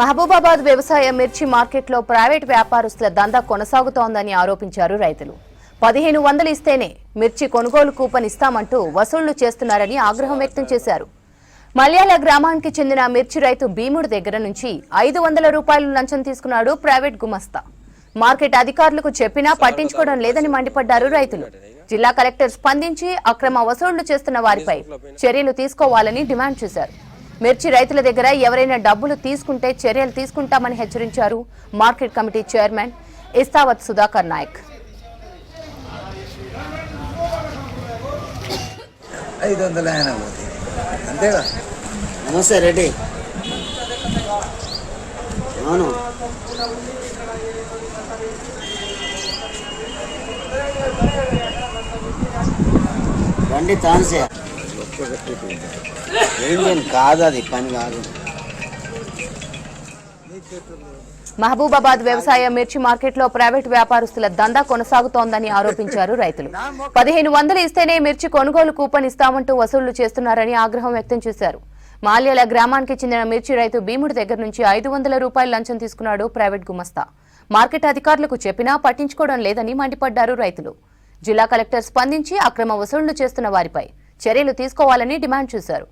మహబూబాబాద్ వ్యవసాయ మిర్చి మార్కెట్లో ప్రైవేట్ వ్యాపారస్తుల దందా కొనసాగుతోందని ఆరోపించారు రైతులు. 1500 ఇస్తేనే మిర్చి కొనుగోలు కూపన్ ఇస్తామంటూ వసూళ్లు చేస్తున్నారని ఆగ్రహం వ్యక్తం చేశారు. మల్యాల గ్రామానికి చెందిన మిర్చి రైతు భీముడి దగ్గర నుంచి 500 రూపాయలు లంచం తీసుకున్నాడు ప్రైవేట్ గుమస్తా. మార్కెట్ అధికారులకు చెప్పినా పట్టించుకోవడం లేదని మండిపడ్డారు రైతులు. జిల్లా కలెక్టర్ స్పందించి అక్రమ వసూళ్లు చేస్తున్న వారిపై చర్యలు తీసుకోవాలని డిమాండ్ చేశారు. మిర్చి రైతుల దగ్గర ఎవరైనా డబ్బులు తీసుకుంటే చర్యలు తీసుకుంటామని హెచ్చరించారు market committee chairman Istavath Sudhakar Nayak. నమస్తే రెడ్డి. అవును, బండి తాన్సే ఏం కాదు, అది పని కాదు. మహబూబాబాద్ వ్యవసాయ మిర్చి మార్కెట్లో ప్రైవేట్ వ్యాపారస్తుల దందా కొనసాగుతోందని ఆరోపించారు రైతులు. 1500 ఇస్తేనే మిర్చి కొనుగోలు కూపన్ ఇస్తామంటూ వసూళ్లు చేస్తున్నారని ఆగ్రహం వ్యక్తం చేశారు. మాల్యాల గ్రామానికి చెందిన మిర్చి రైతు భీముడి దగ్గర నుంచి 500 రూపాయలు లంచం తీసుకున్నాడు ప్రైవేట్ గుమస్తా. మార్కెట్ అధికారులకు చెప్పినా పట్టించుకోవడం లేదని మండిపడ్డారు రైతులు. జిల్లా కలెక్టర్ స్పందించి అక్రమ వసూళ్లు చేస్తున్న వారిపై చర్యలు తీసుకోవాలని డిమాండ్ చేశారు.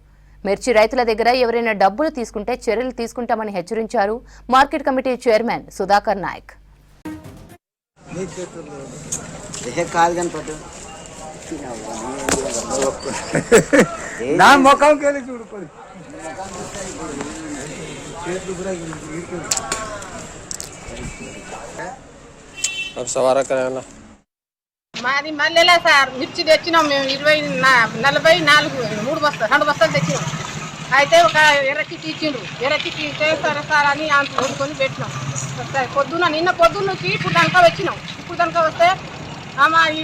మిర్చి రైతుల దగ్గర ఎవరైనా డబ్బులు తీసుకుంటే చర్యలు తీసుకుంటామని హెచ్చరించారు market committee chairman Sudhakar Naik. మాది మల్లెలా సార్, మిర్చి తెచ్చినాం మేము 2 బస్తాలు తెచ్చినాం. అయితే ఒక ఎర్ర చిట్టి ఇచ్చిండ్రు. ఎర్ర చిట్టి ఇస్తే సరే సార్ అని అంత వండుకొని పెట్టినాం. నిన్న పొద్దున్న నుంచి ఇప్పుడు దానికా వచ్చినాం. ఇప్పుడు దానికా వస్తే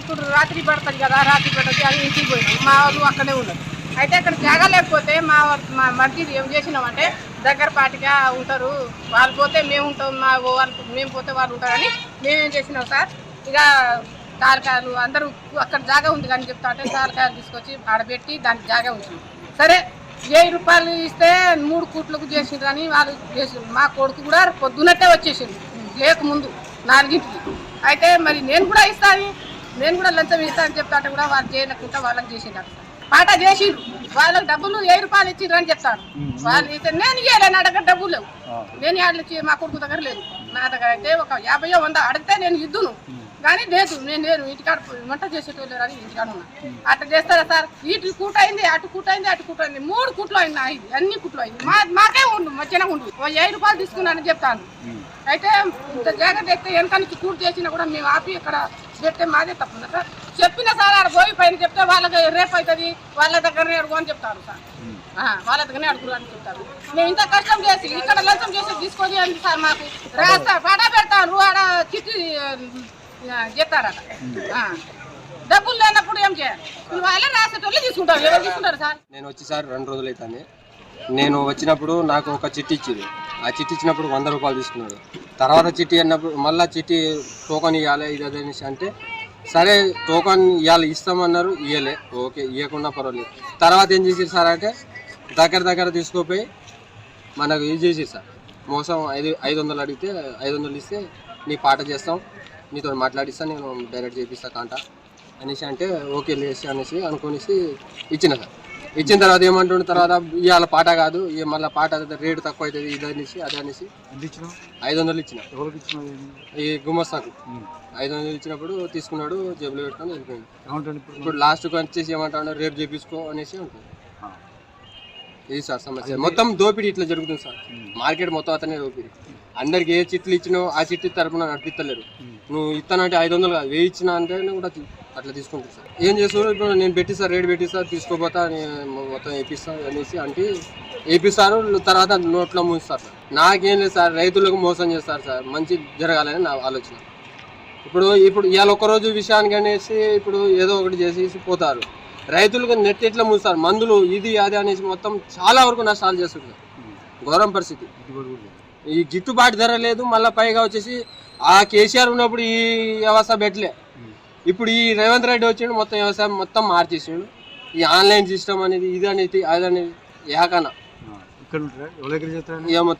ఇప్పుడు రాత్రి పడుతుంది కదా, రాత్రి పడుతుంది అని ఇంటికి పోయినాం. మా వాళ్ళు అక్కడే ఉన్నారు. అయితే అక్కడ జాగా లేకపోతే మా మర్జీ ఏం చేసినామంటే దగ్గర పాటిగా ఉంటారు, వాళ్ళు పోతే మేము ఉంటాం, మేము పోతే వాళ్ళు ఉంటారని మేమేం చేసినాం సార్, ఇక కారకాయలు అందరూ అక్కడ జాగా ఉంది కానీ చెప్తా అంటే కారకాయలు తీసుకొచ్చి ఆడబెట్టి దానికి జాగా ఉంటుంది. సరే 1000 రూపాయలు ఇస్తే 3 కూట్లకు చేసిండ్రు అని వాళ్ళు చేసిండ్రు. మా కొడుకు కూడా పొద్దునట్టే వచ్చేసిండు, లేకముందు 4ంటికి. అయితే మరి నేను కూడా ఇస్తాను, నేను కూడా లంచం ఇస్తానని చెప్తా అంటే కూడా వాళ్ళు చేయకుండా వాళ్ళకి చేసిండ్రు. పాట చేసిండ్రు, వాళ్ళకి డబ్బులు 1000 రూపాయలు ఇచ్చిండ్రు అని చెప్తారు. వాళ్ళు ఇస్తే నేను ఇవ్వలే, నా దగ్గర డబ్బులు లేవు, నేను ఏళ్ళు ఇచ్చి మా కొడుకు దగ్గర లేదు. నా దగ్గర అయితే ఒక 50 100 అడిగితే నేను ఇద్దును కానీ లేదు, నేను ఇంటికాడ వంట చేసేటోళ్ళు అని ఇంటికాడ ఉన్నా. అట్లా చేస్తారా సార్? ఇటు కూట అయింది, అటు కూట అయింది, అటు కూట అయింది, 3 కూట్లు అయింది, ఇది అన్ని కూట్లు అయింది. మాకే ఉండు, మధ్యన ఉండు, 1000 రూపాయలు తీసుకున్నానని చెప్తాను. అయితే ఇంత జాగ్రత్త ఎక్కితే వెనక నుంచి కూటు చేసినా కూడా మేము ఆపి ఇక్కడ పెడితే మాదే తప్పుందా సార్? చెప్పిన సార్ ఆడ పోయి పైన చెప్తే వాళ్ళకి రేపు అవుతుంది, వాళ్ళ దగ్గరనే అడుగు అని చెప్తారు సార్. వాళ్ళ దగ్గరనే అడుగురు అని చెప్తారు. మేము ఇంత కష్టం చేసి ఇక్కడ లంచం చేసి తీసుకొని అని సార్ మాకు రాస్తా పాట పెడతాను, ఆడ చిట్టి చేస్తారట. డబ్బులు లేనప్పుడు ఏం చేయాలి? వాళ్ళే రాసేటోళ్ళు తీసుకుంటారు. ఎవరు తీసుకుంటారు సార్? నేను వచ్చి సార్ 2 రోజులు అవుతుంది. నేను వచ్చినప్పుడు నాకు ఒక చిట్టి ఇచ్చింది. ఆ చిట్టి ఇచ్చినప్పుడు 100 రూపాయలు తీసుకున్నాడు. తర్వాత చిట్టి అన్నప్పుడు మళ్ళీ చిట్టి టోకన్ ఇవ్వాలి ఇది అదేసి అంటే సరే టోకన్ ఇవ్వాలి ఇస్తామన్నారు, ఇవ్వలే. ఓకే, ఇవ్వకుండా పర్వాలేదు. తర్వాత ఏం చేసేది సార్ అంటే దగ్గర తీసుకుపోయి మనకు ఇది చేసేది సార్, మోసం. 500 అడిగితే 500 ఇస్తే నీ పాట చేస్తాం, నీతో మాట్లాడిస్తాను, నేను డైరెక్ట్ చేపిస్తా కాంట అనేసి అంటే ఓకే లేసి అనేసి అనుకునేసి ఇచ్చిన సార్. ఇచ్చిన తర్వాత ఏమంటుండే తర్వాత ఇవాళ పాట కాదు, మళ్ళీ పాట రేటు తక్కువ అవుతుంది ఇది అనేసి అదే అనేసి 500 ఇచ్చిన. ఈ గుమస్తాకు 500 ఇచ్చినప్పుడు తీసుకున్నాడు, జేబులో పెట్టుకొని వెళ్ళిపోయింది. ఇప్పుడు లాస్ట్కి వచ్చేసి ఏమంటా రేపు చేపించుకో అనేసి ఉంటుంది. ఇది సార్ సమస్య. మొత్తం దోపిడీ ఇట్లా జరుగుతుంది సార్. మార్కెట్ మొత్తం అతనే దోపిడీ. అందరికి ఏ చిట్లు ఇచ్చినో ఆ చిట్టి తరపున నడిపిస్తలేరు. నువ్వు ఇస్తానంటే 500 కాదు 1000 ఇచ్చినా అంటే కూడా అట్లా తీసుకుంటారు సార్. ఏం చేస్తారు? ఇప్పుడు నేను పెట్టిస్తా, రేటు పెట్టిస్తా, తీసుకోపోతా, నేను మొత్తం వేపిస్తా అనేసి అంటే వేపిస్తారు. తర్వాత నోట్లో మూస్తారు సార్. నాకేం లేదు సార్, రైతులకు మోసం చేస్తారు సార్. మంచి జరగాలని నా ఆలోచన. ఇప్పుడు ఇవాళ ఒక్కరోజు విషయానికి అనేసి ఇప్పుడు ఏదో ఒకటి చేసేసి పోతారు. రైతులకు నెట్ ఎట్లా మూస్తారు, మందులు ఇది అది అనేసి మొత్తం చాలా వరకు నష్టాలు చేస్తుంటారు. ఘోరం పరిస్థితి. ఈ గిట్టుబాటు ధర లేదు. మళ్ళీ పైగా వచ్చేసి ఆ కేసీఆర్ ఉన్నప్పుడు ఈ వ్యవస్థ పెట్టలే. ఇప్పుడు ఈ రేవంత్ రెడ్డి వచ్చిండు, మొత్తం వ్యవసాయం మొత్తం మార్చేసిండు. ఈ ఆన్లైన్ సిస్టమ్ అనేది ఇది అనేది అది అనేది ఏకన్నా ఇక్కడ ఏమో